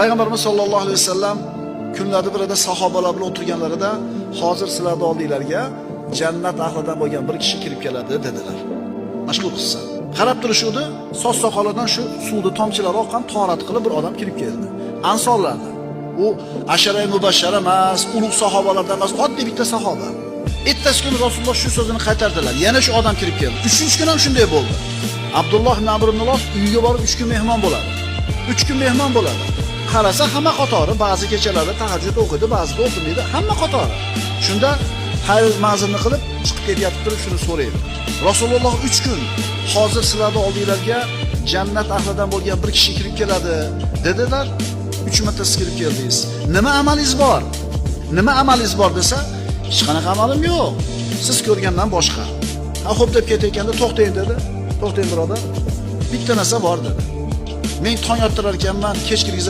Payg'ambarimiz sollallohu alayhi vasallam kunlarda birida sahobalar bilan o'tirganlarida hozir sizlarning oldinglarga jannat ahlidan bo'lgan bir kishi kirib keladi dedilar. Mashhur qissa. Qarab turishuvdi, soch soqolidan shu suvni tomchilari oqqan torat qilib bir odam kirib keldi. Ansorlardan. U ashara-i mubashshara emas, ulug' sahobalardan emas, oddiy bitta sahoba. Ertasi kuni Rasululloh shu so'zini qaytardilar. Yana shu odam kirib keldi. 3-chi kun ham shunday bo'ldi. Abdulloh ibn Amr ibn Los uyiga borib 3 kun mehmon bo'ladi. 3 kun mehmon bo'ladi. Qarasa hamma qatori, ba'zi kechalarda tahajjud o'qiydi, ba'zida o'qimaydi, hamma qatori. Shunda hayr ma'zirni qilib chiqib ketyapti turib shuni so'raydi. Rasululloh 3 kun hozir sizlarning oldinglarga jannat ahlidan bo'lgan bir kishi kirib keladi dedilar. 3 marta siz kirib keldingiz. Nima amalingiz bor? Nima amalingiz bor desa, hech qanaqa amalim yo'q. Siz ko'rgandan boshqa. Ha, xo'p deb ketayotganda to'xtang dedi. To'xtang birodar. Bitta narsa bor dedi. Men tong ottirar ekanman, kech kirgizib